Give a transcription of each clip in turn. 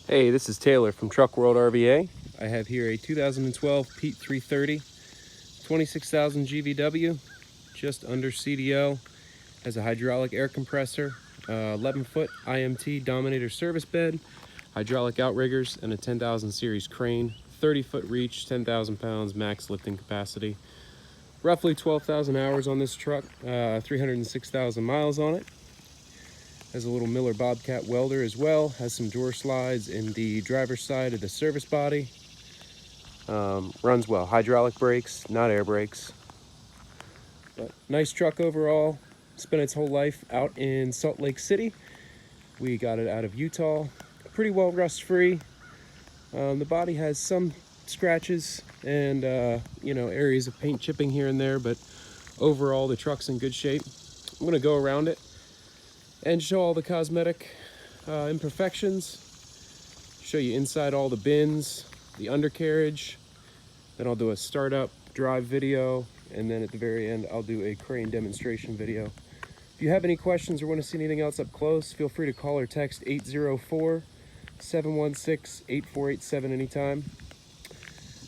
Hey, this is Taylor from Truck World RVA. I have here a 2012 Pete 330, 26,000 GVW, just under CDL, has a hydraulic air compressor, 11-foot IMT Dominator service bed, hydraulic outriggers, and a 10,000 series crane, 30-foot reach, 10,000 pounds max lifting capacity. Roughly 12,000 hours on this truck, 306,000 miles on it. Has a little Miller Bobcat welder as well. Has some drawer slides in the driver's side of the service body. Runs well. Hydraulic brakes, not air brakes. But nice truck overall. Spent its whole life out in Salt Lake City. We got it out of Utah. Pretty well rust free. The body has some scratches and areas of paint chipping here and there, but overall the truck's in good shape. I'm gonna go around it and show all the cosmetic imperfections, show you inside all the bins, the undercarriage, then I'll do a startup drive video, and then at the very end I'll do a crane demonstration video. If you have any questions or want to see anything else up close, feel free to call or text 804-716-8487 anytime.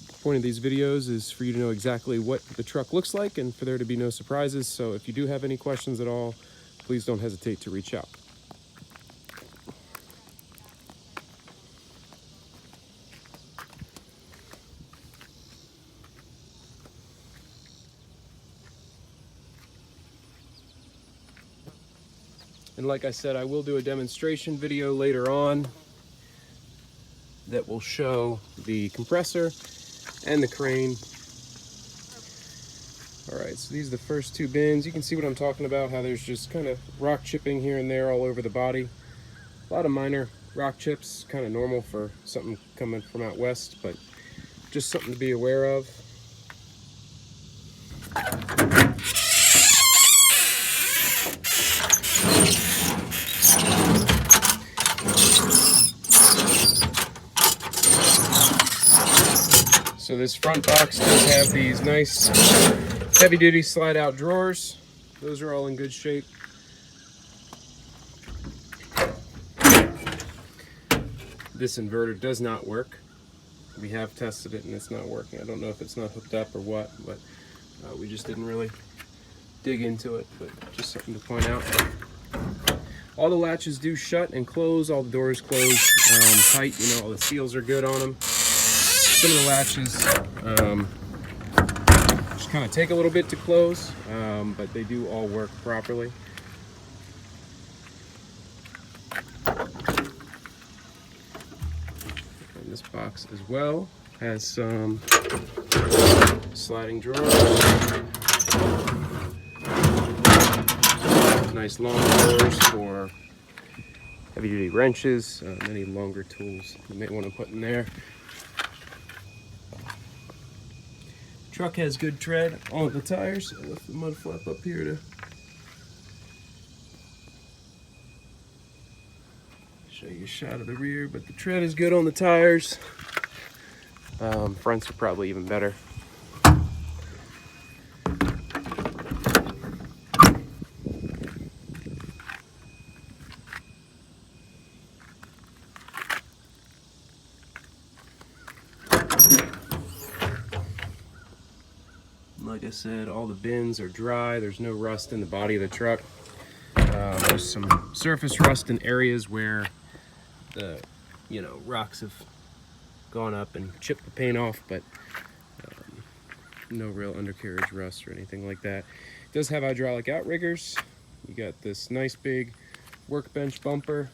The point of these videos is for you to know exactly what the truck looks like and for there to be no surprises, so if you do have any questions at all, please don't hesitate to reach out. And like I said, I will do a demonstration video later on that will show the compressor and the crane. All right, so these are the first two bins. You can see what I'm talking about, how there's just kind of rock chipping here and there all over the body. A lot of minor rock chips, kind of normal for something coming from out west, but just something to be aware of. So this front box does have these nice heavy-duty slide-out drawers. Those are all in good shape. This inverter does not work. We have tested it and it's not working. I don't know if it's not hooked up or what, but we just didn't really dig into it, but just something to point out. All the latches do shut and close, all the doors close tight, all the seals are good on them. Some of the latches just kind of take a little bit to close, but they do all work properly. And this box as well has some sliding drawers, nice long drawers for heavy-duty wrenches, many longer tools you may want to put in there. Truck has good tread on the tires. I left the mud flap up here to show you a shot of the rear, but the tread is good on the tires. Fronts are probably even better. Like I said, all the bins are dry. There's no rust in the body of the truck. There's some surface rust in areas where the rocks have gone up and chipped the paint off, but no real undercarriage rust or anything like that. It does have hydraulic outriggers. You got this nice big workbench bumper.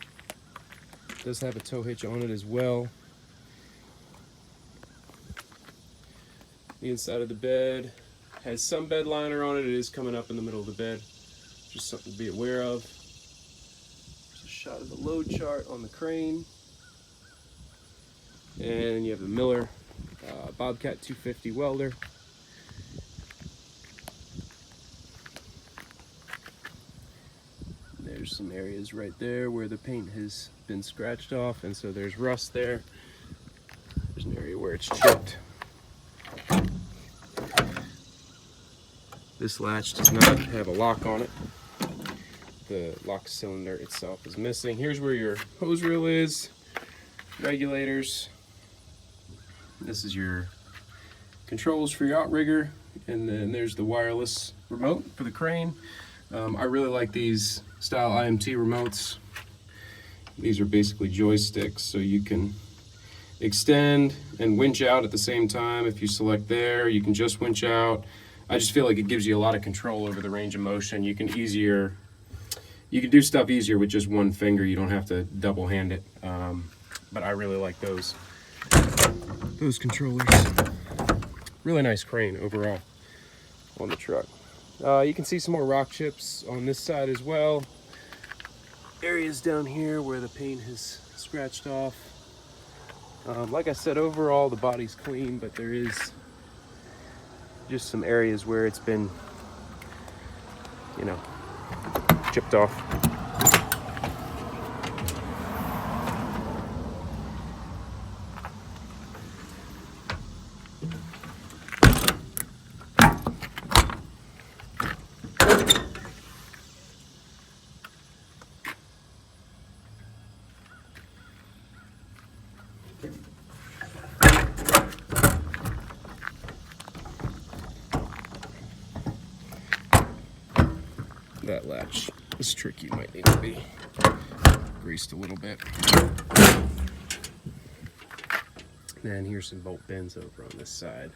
It does have a tow hitch on it as well. The inside of the bed has some bed liner on it. It is coming up in the middle of the bed. Just something to be aware of. There's a shot of the load chart on the crane. And you have the Miller Bobcat 250 welder. There's some areas right there where the paint has been scratched off, and so there's rust there. There's an area where it's chipped. This latch does not have a lock on it. The lock cylinder itself is missing. Here's where your hose reel is. regulators. This is your controls for your outrigger, and then there's the wireless remote for the crane. I really like these style IMT remotes. These are basically joysticks, so you can extend and winch out at the same time. If you select there, you can just winch out. I just feel like it gives you a lot of control over the range of motion. You can do stuff easier with just one finger. You don't have to double hand it. But I really like those controllers. Really nice crane overall on the truck. You can see some more rock chips on this side as well. Areas down here where the paint has scratched off. Like I said, overall the body's clean, but there is just some areas where it's been, you know, chipped off. That latch is tricky, might need to be greased a little bit. Then here's some bolt bends over on this side.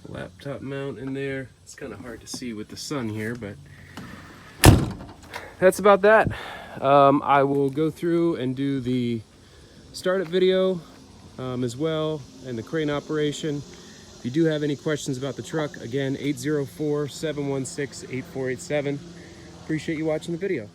Laptop mount in there. It's kind of hard to see with the sun here, but that's about that. I will go through and do the startup video as well, and the crane operation. If you do have any questions about the truck, again, 804-716-8487. Appreciate you watching the video.